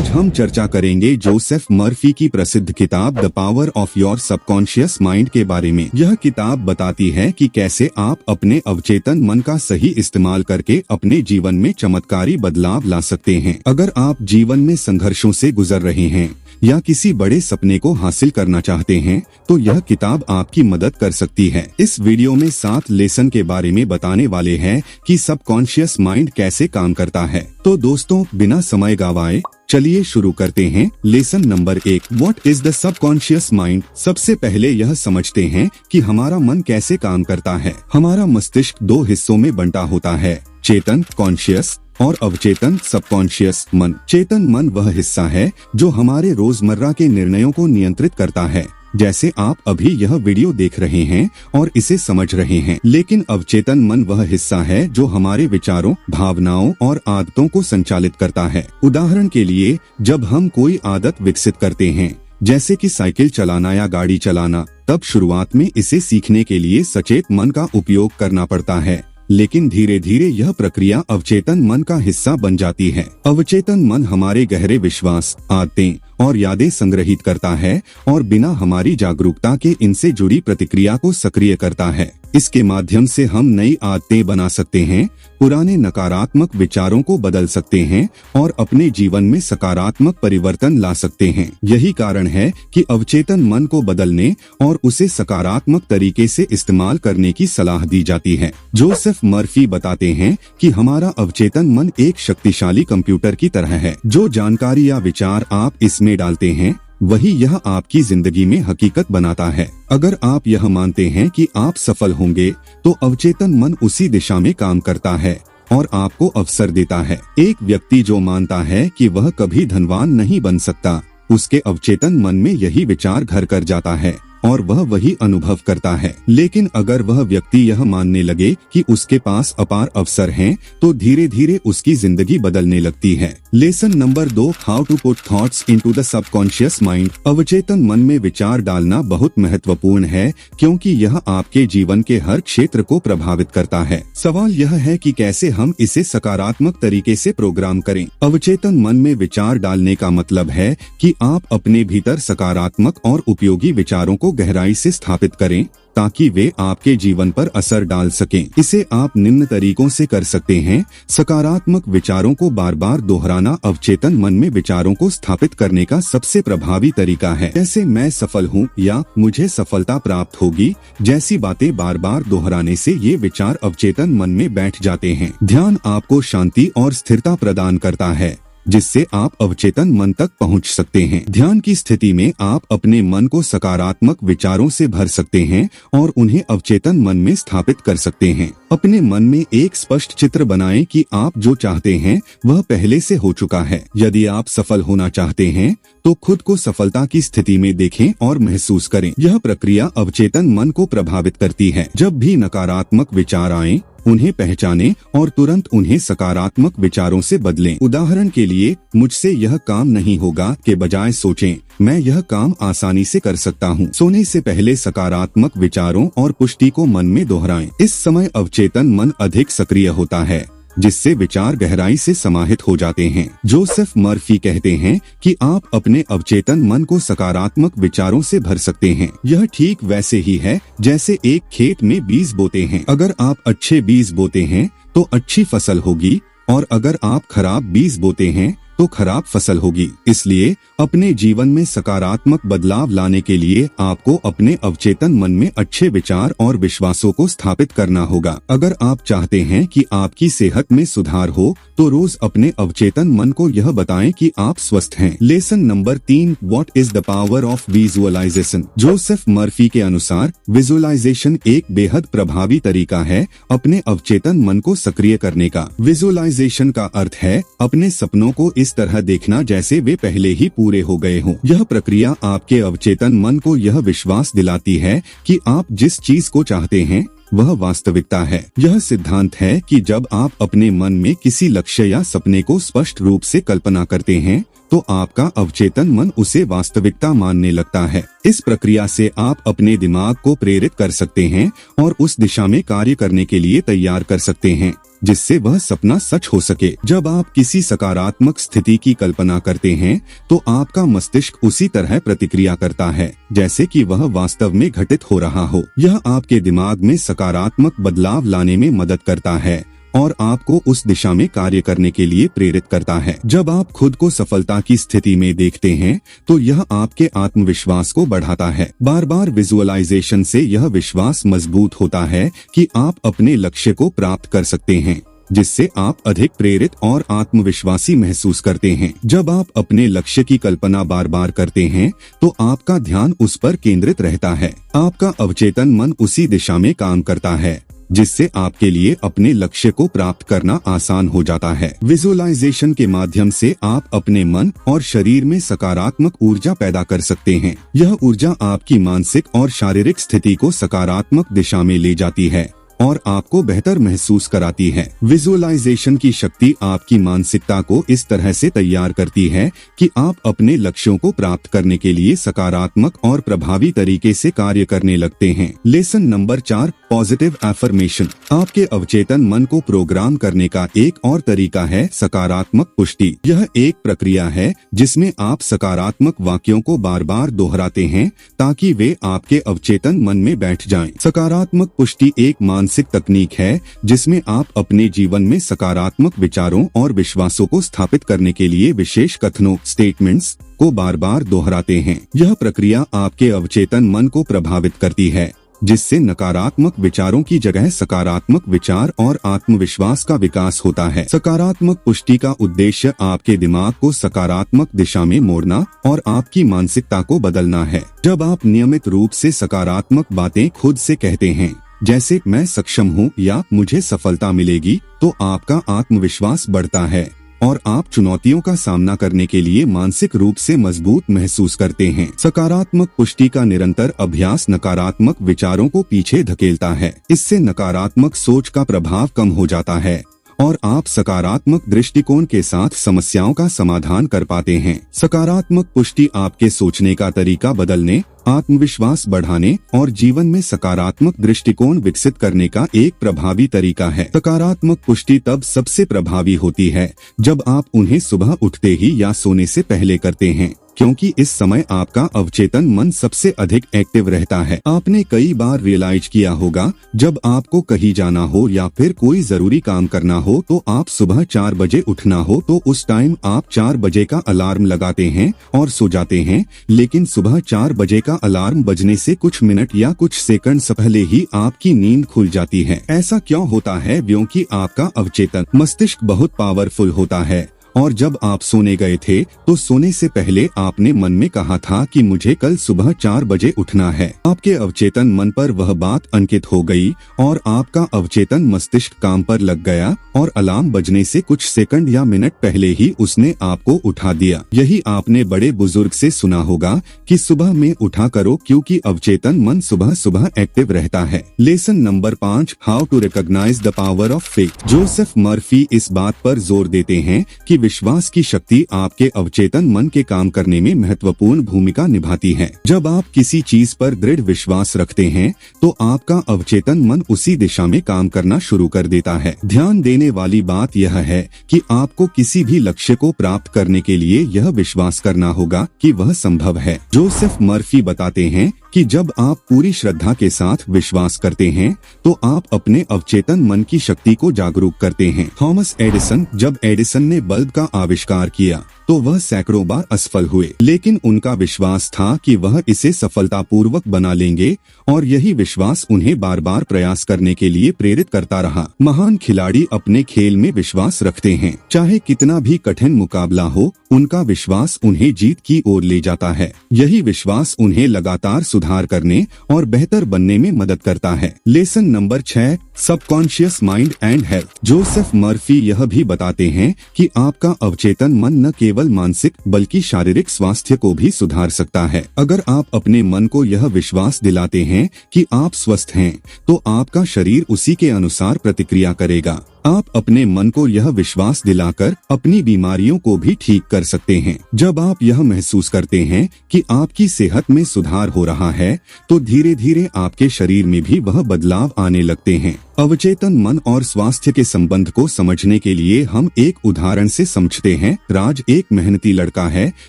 आज हम चर्चा करेंगे जोसेफ मर्फी की प्रसिद्ध किताब the power of your subconscious mind के बारे में। यह किताब बताती है कि कैसे आप अपने अवचेतन मन का सही इस्तेमाल करके अपने जीवन में चमत्कारी बदलाव ला सकते हैं। अगर आप जीवन में संघर्षों से गुजर रहे हैं या किसी बड़े सपने को हासिल करना चाहते हैं तो यह किताब आपकी मदद कर सकती है। इस वीडियो में 7 लेसन के बारे में बताने वाले हैं कि सबकॉन्शियस माइंड कैसे काम करता है। तो दोस्तों, बिना समय गवाए चलिए शुरू करते हैं। Lesson number 1, what is the subconscious mind. सबसे पहले यह समझते हैं कि हमारा मन कैसे काम करता है। हमारा मस्तिष्क 2 हिस्सों में बंटा होता है, चेतन कॉन्शियस और अवचेतन सबकॉन्शियस मन। चेतन मन वह हिस्सा है जो हमारे रोजमर्रा के निर्णयों को नियंत्रित करता है, जैसे आप अभी यह वीडियो देख रहे हैं और इसे समझ रहे हैं। लेकिन अवचेतन मन वह हिस्सा है जो हमारे विचारों, भावनाओं और आदतों को संचालित करता है। उदाहरण के लिए, जब हम कोई आदत विकसित करते हैं, जैसे कि साइकिल चलाना या गाड़ी चलाना, तब शुरुआत में इसे सीखने के लिए सचेत मन का उपयोग करना पड़ता है, लेकिन धीरे धीरे यह प्रक्रिया अवचेतन मन का हिस्सा बन जाती है। अवचेतन मन हमारे गहरे विश्वास, आदतें और यादें संग्रहित करता है और बिना हमारी जागरूकता के इनसे जुड़ी प्रतिक्रिया को सक्रिय करता है। इसके माध्यम से हम नई आदतें बना सकते हैं, पुराने नकारात्मक विचारों को बदल सकते हैं और अपने जीवन में सकारात्मक परिवर्तन ला सकते हैं। यही कारण है कि अवचेतन मन को बदलने और उसे सकारात्मक तरीके से इस्तेमाल करने की सलाह दी जाती है। जोसेफ मर्फी बताते हैं कि हमारा अवचेतन मन एक शक्तिशाली कंप्यूटर की तरह है। जो जानकारी या विचार आप इसमें डालते हैं, वही यह आपकी जिंदगी में हकीकत बनाता है। अगर आप यह मानते हैं कि आप सफल होंगे, तो अवचेतन मन उसी दिशा में काम करता है और आपको अवसर देता है। एक व्यक्ति जो मानता है कि वह कभी धनवान नहीं बन सकता, उसके अवचेतन मन में यही विचार घर कर जाता है और वह वही अनुभव करता है। लेकिन अगर वह व्यक्ति यह मानने लगे कि उसके पास अपार अवसर हैं, तो धीरे धीरे उसकी जिंदगी बदलने लगती है। Lesson number 2, how to put thoughts into the subconscious mind. अवचेतन मन में विचार डालना बहुत महत्वपूर्ण है, क्योंकि यह आपके जीवन के हर क्षेत्र को प्रभावित करता है। सवाल यह है कि कैसे हम इसे सकारात्मक तरीके से प्रोग्राम करें। अवचेतन मन में विचार डालने का मतलब है कि आप अपने भीतर सकारात्मक और उपयोगी विचारों को गहराई से स्थापित करें ताकि वे आपके जीवन पर असर डाल सकें। इसे आप निम्न तरीकों से कर सकते हैं। सकारात्मक विचारों को बार बार दोहराना अवचेतन मन में विचारों को स्थापित करने का सबसे प्रभावी तरीका है। जैसे मैं सफल हूँ या मुझे सफलता प्राप्त होगी जैसी बातें बार बार दोहराने से ये विचार अवचेतन मन में बैठ जाते हैं। ध्यान आपको शांति और स्थिरता प्रदान करता है, जिससे आप अवचेतन मन तक पहुंच सकते हैं। ध्यान की स्थिति में आप अपने मन को सकारात्मक विचारों से भर सकते हैं और उन्हें अवचेतन मन में स्थापित कर सकते हैं। अपने मन में एक स्पष्ट चित्र बनाएं कि आप जो चाहते हैं वह पहले से हो चुका है। यदि आप सफल होना चाहते हैं तो खुद को सफलता की स्थिति में देखें और महसूस करें। यह प्रक्रिया अवचेतन मन को प्रभावित करती है। जब भी नकारात्मक विचार आएं, उन्हें पहचानें और तुरंत उन्हें सकारात्मक विचारों से बदलें। उदाहरण के लिए, मुझसे यह काम नहीं होगा के बजाय सोचें, मैं यह काम आसानी से कर सकता हूँ। सोने से पहले सकारात्मक विचारों और पुष्टि को मन में दोहराएं। इस समय अवचेतन मन अधिक सक्रिय होता है, जिससे विचार गहराई से समाहित हो जाते हैं। जोसेफ मर्फी कहते हैं कि आप अपने अवचेतन मन को सकारात्मक विचारों से भर सकते हैं। यह ठीक वैसे ही है जैसे एक खेत में बीज बोते हैं। अगर आप अच्छे बीज बोते हैं तो अच्छी फसल होगी, और अगर आप खराब बीज बोते हैं तो खराब फसल होगी। इसलिए अपने जीवन में सकारात्मक बदलाव लाने के लिए आपको अपने अवचेतन मन में अच्छे विचार और विश्वासों को स्थापित करना होगा। अगर आप चाहते हैं कि आपकी सेहत में सुधार हो, तो रोज अपने अवचेतन मन को यह बताएं कि आप स्वस्थ हैं। Lesson number 3, what is the power of visualisation. Joseph Murphy के अनुसार विजुअलाइजेशन एक बेहद प्रभावी तरीका है अपने अवचेतन मन को सक्रिय करने का। विजुअलाइजेशन का अर्थ है अपने सपनों को इस तरह देखना जैसे वे पहले ही पूरे हो गए हों। यह प्रक्रिया आपके अवचेतन मन को यह विश्वास दिलाती है कि आप जिस चीज को चाहते हैं वह वास्तविकता है। यह सिद्धांत है कि जब आप अपने मन में किसी लक्ष्य या सपने को स्पष्ट रूप से कल्पना करते हैं, तो आपका अवचेतन मन उसे वास्तविकता मानने लगता है। इस प्रक्रिया से आप अपने दिमाग को प्रेरित कर सकते हैं और उस दिशा में कार्य करने के लिए तैयार कर सकते हैं जिससे वह सपना सच हो सके। जब आप किसी सकारात्मक स्थिति की कल्पना करते हैं तो आपका मस्तिष्क उसी तरह प्रतिक्रिया करता है जैसे कि वह वास्तव में घटित हो रहा हो। यह आपके दिमाग में सकारात्मक बदलाव लाने में मदद करता है और आपको उस दिशा में कार्य करने के लिए प्रेरित करता है। जब आप खुद को सफलता की स्थिति में देखते हैं तो यह आपके आत्मविश्वास को बढ़ाता है। बार बार विजुअलाइजेशन से यह विश्वास मजबूत होता है कि आप अपने लक्ष्य को प्राप्त कर सकते हैं, जिससे आप अधिक प्रेरित और आत्मविश्वासी महसूस करते हैं। जब आप अपने लक्ष्य की कल्पना बार बार करते हैं तो आपका ध्यान उस पर केंद्रित रहता है। आपका अवचेतन मन उसी दिशा में काम करता है जिससे आपके लिए अपने लक्ष्य को प्राप्त करना आसान हो जाता है। विजुअलाइजेशन के माध्यम से आप अपने मन और शरीर में सकारात्मक ऊर्जा पैदा कर सकते हैं। यह ऊर्जा आपकी मानसिक और शारीरिक स्थिति को सकारात्मक दिशा में ले जाती है और आपको बेहतर महसूस कराती है। विजुअलाइजेशन की शक्ति आपकी मानसिकता को इस तरह से तैयार करती है कि आप अपने लक्ष्यों को प्राप्त करने के लिए सकारात्मक और प्रभावी तरीके से कार्य करने लगते हैं। Lesson number 4, positive affirmation. आपके अवचेतन मन को प्रोग्राम करने का एक और तरीका है सकारात्मक पुष्टि। यह एक प्रक्रिया है जिसमें आप सकारात्मक वाक्यों को बार बार दोहराते हैं ताकि वे आपके अवचेतन मन में बैठ जाएं। सकारात्मक पुष्टि एक मानसिक तकनीक है जिसमें आप अपने जीवन में सकारात्मक विचारों और विश्वासों को स्थापित करने के लिए विशेष कथनों स्टेटमेंट्स को बार बार दोहराते हैं। यह प्रक्रिया आपके अवचेतन मन को प्रभावित करती है जिससे नकारात्मक विचारों की जगह सकारात्मक विचार और आत्मविश्वास का विकास होता है। सकारात्मक पुष्टि का उद्देश्य आपके दिमाग को सकारात्मक दिशा में मोड़ना और आपकी मानसिकता को बदलना है। जब आप नियमित रूप से सकारात्मक बातें खुद से कहते हैं जैसे मैं सक्षम हूँ या मुझे सफलता मिलेगी, तो आपका आत्मविश्वास बढ़ता है और आप चुनौतियों का सामना करने के लिए मानसिक रूप से मजबूत महसूस करते हैं। सकारात्मक पुष्टि का निरंतर अभ्यास नकारात्मक विचारों को पीछे धकेलता है। इससे नकारात्मक सोच का प्रभाव कम हो जाता है और आप सकारात्मक दृष्टिकोण के साथ समस्याओं का समाधान कर पाते हैं। सकारात्मक पुष्टि आपके सोचने का तरीका बदलने, आत्मविश्वास बढ़ाने और जीवन में सकारात्मक दृष्टिकोण विकसित करने का एक प्रभावी तरीका है। सकारात्मक पुष्टि तब सबसे प्रभावी होती है जब आप उन्हें सुबह उठते ही या सोने से पहले करते हैं, क्योंकि इस समय आपका अवचेतन मन सबसे अधिक एक्टिव रहता है। आपने कई बार रियलाइज किया होगा जब आपको कहीं जाना हो या फिर कोई जरूरी काम करना हो तो आप सुबह 4 बजे उठना हो तो उस टाइम आप 4 बजे का अलार्म लगाते हैं और सो जाते हैं, लेकिन सुबह 4 बजे का अलार्म बजने से कुछ मिनट या कुछ सेकंड पहले ही आपकी नींद खुल जाती है। ऐसा क्यों होता है? क्योंकि आपका अवचेतन मस्तिष्क बहुत पावरफुल होता है और जब आप सोने गए थे तो सोने से पहले आपने मन में कहा था कि मुझे कल सुबह 4 बजे उठना है। आपके अवचेतन मन पर वह बात अंकित हो गई और आपका अवचेतन मस्तिष्क काम पर लग गया और अलार्म बजने से कुछ सेकंड या मिनट पहले ही उसने आपको उठा दिया। यही आपने बड़े बुजुर्ग से सुना होगा कि सुबह में उठा करो क्योंकि अवचेतन मन सुबह सुबह एक्टिव रहता है। Lesson number 5, how to recognise the power of faith. Joseph Murphy इस बात पर जोर देते हैं कि विश्वास की शक्ति आपके अवचेतन मन के काम करने में महत्वपूर्ण भूमिका निभाती है। जब आप किसी चीज पर दृढ़ विश्वास रखते हैं तो आपका अवचेतन मन उसी दिशा में काम करना शुरू कर देता है। ध्यान देने वाली बात यह है कि आपको किसी भी लक्ष्य को प्राप्त करने के लिए यह विश्वास करना होगा कि वह संभव है। जोसेफ मर्फी बताते हैं कि जब आप पूरी श्रद्धा के साथ विश्वास करते हैं तो आप अपने अवचेतन मन की शक्ति को जागरूक करते हैं। थॉमस एडिसन, जब एडिसन ने बल्ब का आविष्कार किया तो वह सैकड़ों बार असफल हुए, लेकिन उनका विश्वास था कि वह इसे सफलतापूर्वक बना लेंगे और यही विश्वास उन्हें बार बार प्रयास करने के लिए प्रेरित करता रहा। महान खिलाड़ी अपने खेल में विश्वास रखते हैं, चाहे कितना भी कठिन मुकाबला हो, उनका विश्वास उन्हें जीत की ओर ले जाता है। यही विश्वास उन्हें लगातार सुधार करने और बेहतर बनने में मदद करता है। Lesson number 6, subconscious mind and health. Joseph Murphy यह भी बताते हैं कि आपका अवचेतन मन न केवल मानसिक बल्कि शारीरिक स्वास्थ्य को भी सुधार सकता है। अगर आप अपने मन को यह विश्वास दिलाते हैं कि आप स्वस्थ हैं, तो आपका शरीर उसी के अनुसार प्रतिक्रिया करेगा। आप अपने मन को यह विश्वास दिलाकर अपनी बीमारियों को भी ठीक कर सकते हैं। जब आप यह महसूस करते हैं कि आपकी सेहत में सुधार हो रहा है, तो धीरे धीरे आपके शरीर में भी वह बदलाव आने लगते हैं। अवचेतन मन और स्वास्थ्य के संबंध को समझने के लिए हम एक उदाहरण से समझते हैं। राज एक मेहनती लड़का है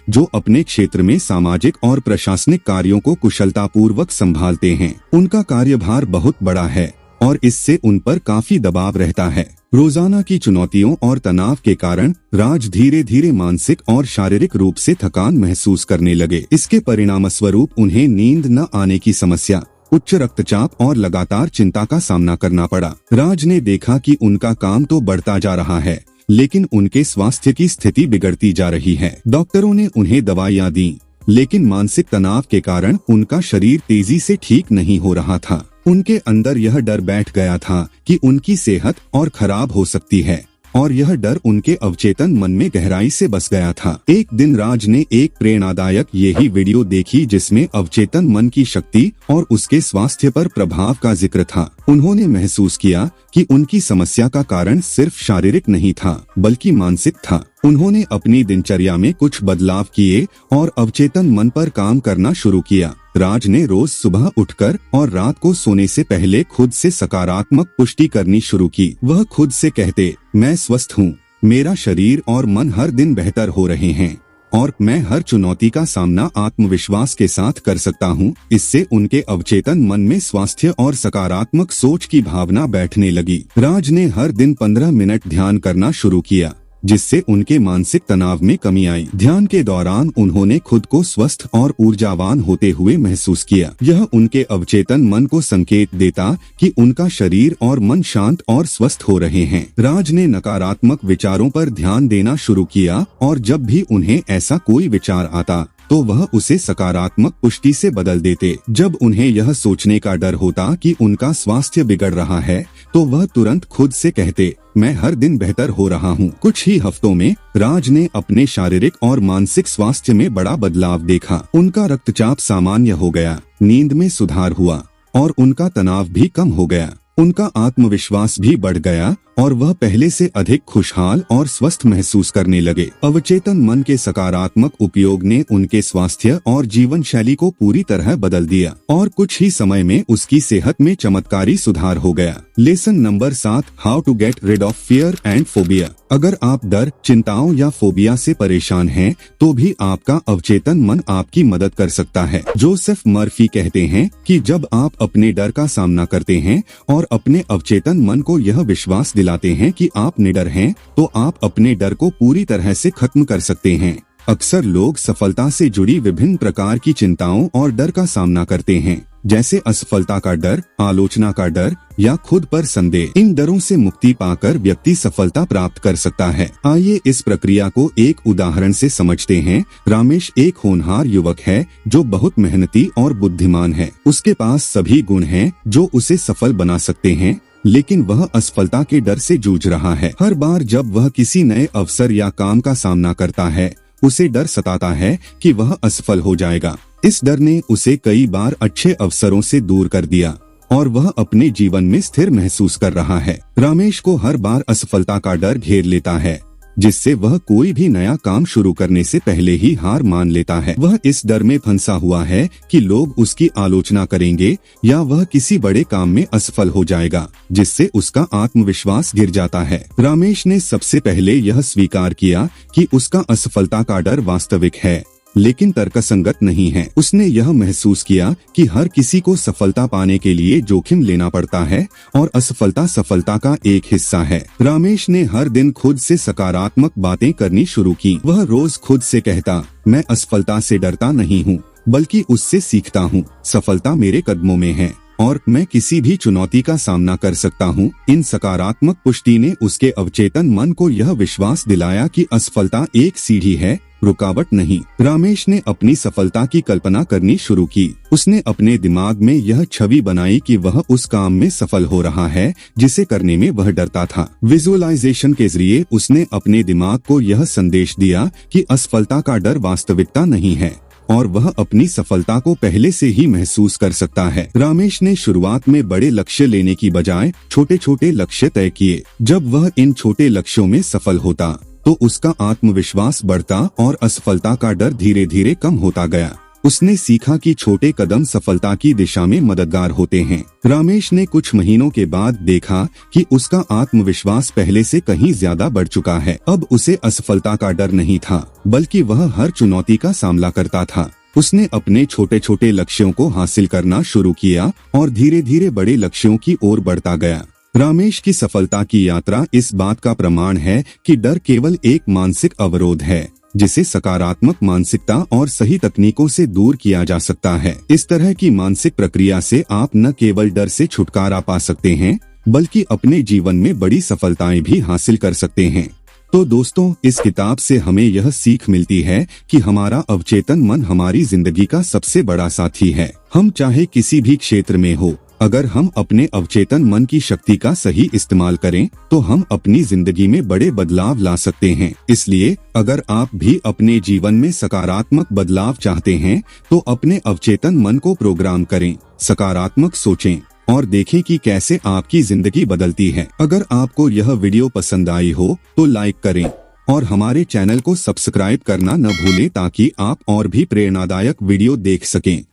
जो अपने क्षेत्र में सामाजिक और प्रशासनिक कार्यों को कुशलतापूर्वक संभालते हैं। उनका कार्यभार बहुत बड़ा है और इससे उन पर काफी दबाव रहता है। रोजाना की चुनौतियों और तनाव के कारण राज धीरे धीरे मानसिक और शारीरिक रूप से थकान महसूस करने लगे। इसके परिणामस्वरूप उन्हें नींद न आने की समस्या, उच्च रक्तचाप और लगातार चिंता का सामना करना पड़ा। राज ने देखा कि उनका काम तो बढ़ता जा रहा है, लेकिन उनके स्वास्थ्य की स्थिति बिगड़ती जा रही है। डॉक्टरों ने उन्हें दवाइयाँ दी, लेकिन मानसिक तनाव के कारण उनका शरीर तेजी से ठीक नहीं हो रहा था। उनके अंदर यह डर बैठ गया था कि उनकी सेहत और खराब हो सकती है, और यह डर उनके अवचेतन मन में गहराई से बस गया था। एक दिन राज ने एक प्रेरणादायक यही वीडियो देखी जिसमें अवचेतन मन की शक्ति और उसके स्वास्थ्य पर प्रभाव का जिक्र था। उन्होंने महसूस किया कि उनकी समस्या का कारण सिर्फ शारीरिक नहीं था, बल्कि मानसिक था। उन्होंने अपनी दिनचर्या में कुछ बदलाव किए और अवचेतन मन पर काम करना शुरू किया। राज ने रोज सुबह उठकर और रात को सोने से पहले खुद से सकारात्मक पुष्टि करनी शुरू की। वह खुद से कहते, मैं स्वस्थ हूँ, मेरा शरीर और मन हर दिन बेहतर हो रहे हैं और मैं हर चुनौती का सामना आत्मविश्वास के साथ कर सकता हूँ। इससे उनके अवचेतन मन में स्वास्थ्य और सकारात्मक सोच की भावना बैठने लगी। राज ने हर दिन 15 मिनट ध्यान करना शुरू किया, जिससे उनके मानसिक तनाव में कमी आई। ध्यान के दौरान उन्होंने खुद को स्वस्थ और ऊर्जावान होते हुए महसूस किया। यह उनके अवचेतन मन को संकेत देता कि उनका शरीर और मन शांत और स्वस्थ हो रहे हैं। राज ने नकारात्मक विचारों पर ध्यान देना शुरू किया और जब भी उन्हें ऐसा कोई विचार आता तो वह उसे सकारात्मक पुष्टि से बदल देते। जब उन्हें यह सोचने का डर होता कि उनका स्वास्थ्य बिगड़ रहा है, तो वह तुरंत खुद से कहते, मैं हर दिन बेहतर हो रहा हूँ। कुछ ही हफ्तों में राज ने अपने शारीरिक और मानसिक स्वास्थ्य में बड़ा बदलाव देखा। उनका रक्तचाप सामान्य हो गया, नींद में सुधार हुआ और उनका तनाव भी कम हो गया। उनका आत्मविश्वास भी बढ़ गया और वह पहले से अधिक खुशहाल और स्वस्थ महसूस करने लगे। अवचेतन मन के सकारात्मक उपयोग ने उनके स्वास्थ्य और जीवन शैली को पूरी तरह बदल दिया और कुछ ही समय में उसकी सेहत में चमत्कारी सुधार हो गया। Lesson number 7, how to get rid of fear and phobia. अगर आप डर, चिंताओं या फोबिया से परेशान हैं, तो भी आपका अवचेतन मन आपकी मदद कर सकता है। जोसेफ मर्फी कहते हैं कि जब आप अपने डर का सामना करते हैं और अपने अवचेतन मन को यह विश्वास दिलाते हैं कि आप निडर हैं, तो आप अपने डर को पूरी तरह से खत्म कर सकते हैं। अक्सर लोग सफलता से जुड़ी विभिन्न प्रकार की चिंताओं और डर का सामना करते हैं, जैसे असफलता का डर, आलोचना का डर या खुद पर संदेह। इन डरों से मुक्ति पाकर व्यक्ति सफलता प्राप्त कर सकता है। आइए इस प्रक्रिया को एक उदाहरण से समझते हैं। रमेश एक होनहार युवक है जो बहुत मेहनती और बुद्धिमान है। उसके पास सभी गुण हैं जो उसे सफल बना सकते हैं, लेकिन वह असफलता के डर से जूझ रहा है। हर बार जब वह किसी नए अवसर या काम का सामना करता है, उसे डर सताता है कि वह असफल हो जाएगा। इस डर ने उसे कई बार अच्छे अवसरों से दूर कर दिया और वह अपने जीवन में स्थिर महसूस कर रहा है। रमेश को हर बार असफलता का डर घेर लेता है, जिससे वह कोई भी नया काम शुरू करने से पहले ही हार मान लेता है। वह इस डर में फंसा हुआ है कि लोग उसकी आलोचना करेंगे या वह किसी बड़े काम में असफल हो जाएगा, जिससे उसका आत्मविश्वास गिर जाता है। रमेश ने सबसे पहले यह स्वीकार किया कि उसका असफलता का डर वास्तविक है, लेकिन तर्कसंगत नहीं है। उसने यह महसूस किया कि हर किसी को सफलता पाने के लिए जोखिम लेना पड़ता है और असफलता सफलता का एक हिस्सा है। रमेश ने हर दिन खुद से सकारात्मक बातें करनी शुरू की। वह रोज खुद से कहता, मैं असफलता से डरता नहीं हूँ, बल्कि उससे सीखता हूँ। सफलता मेरे कदमों में है और मैं किसी भी चुनौती का सामना कर सकता हूँ। इन सकारात्मक पुष्टि ने उसके अवचेतन मन को यह विश्वास दिलाया कि असफलता एक सीढ़ी है, रुकावट नहीं। रमेश ने अपनी सफलता की कल्पना करनी शुरू की। उसने अपने दिमाग में यह छवि बनाई कि वह उस काम में सफल हो रहा है जिसे करने में वह डरता था। विजुअलाइजेशन के जरिए उसने अपने दिमाग को यह संदेश दिया कि असफलता का डर वास्तविकता नहीं है, और वह अपनी सफलता को पहले से ही महसूस कर सकता है। रमेश ने शुरुआत में बड़े लक्ष्य लेने की बजाय छोटे छोटे लक्ष्य तय किए। जब वह इन छोटे लक्ष्यों में सफल होता तो उसका आत्मविश्वास बढ़ता और असफलता का डर धीरे धीरे कम होता गया। उसने सीखा कि छोटे कदम सफलता की दिशा में मददगार होते हैं। रमेश ने कुछ महीनों के बाद देखा कि उसका आत्मविश्वास पहले से कहीं ज्यादा बढ़ चुका है। अब उसे असफलता का डर नहीं था, बल्कि वह हर चुनौती का सामना करता था। उसने अपने छोटे छोटे लक्ष्यों को हासिल करना शुरू किया और धीरे धीरे बड़े लक्ष्यों की ओर बढ़ता गया। रमेश की सफलता की यात्रा इस बात का प्रमाण है कि डर केवल एक मानसिक अवरोध है, जिसे सकारात्मक मानसिकता और सही तकनीकों से दूर किया जा सकता है। इस तरह की मानसिक प्रक्रिया से आप न केवल डर से छुटकारा पा सकते हैं, बल्कि अपने जीवन में बड़ी सफलताएं भी हासिल कर सकते हैं। तो दोस्तों, इस किताब से हमें यह सीख मिलती है कि हमारा अवचेतन मन हमारी जिंदगी का सबसे बड़ा साथी है। हम चाहे किसी भी क्षेत्र में हो, अगर हम अपने अवचेतन मन की शक्ति का सही इस्तेमाल करें तो हम अपनी जिंदगी में बड़े बदलाव ला सकते हैं। इसलिए अगर आप भी अपने जीवन में सकारात्मक बदलाव चाहते हैं तो अपने अवचेतन मन को प्रोग्राम करें, सकारात्मक सोचें और देखें कि कैसे आपकी जिंदगी बदलती है। अगर आपको यह वीडियो पसंद आई हो तो लाइक करें और हमारे चैनल को सब्सक्राइब करना न भूलें ताकि आप और भी प्रेरणादायक वीडियो देख सकें।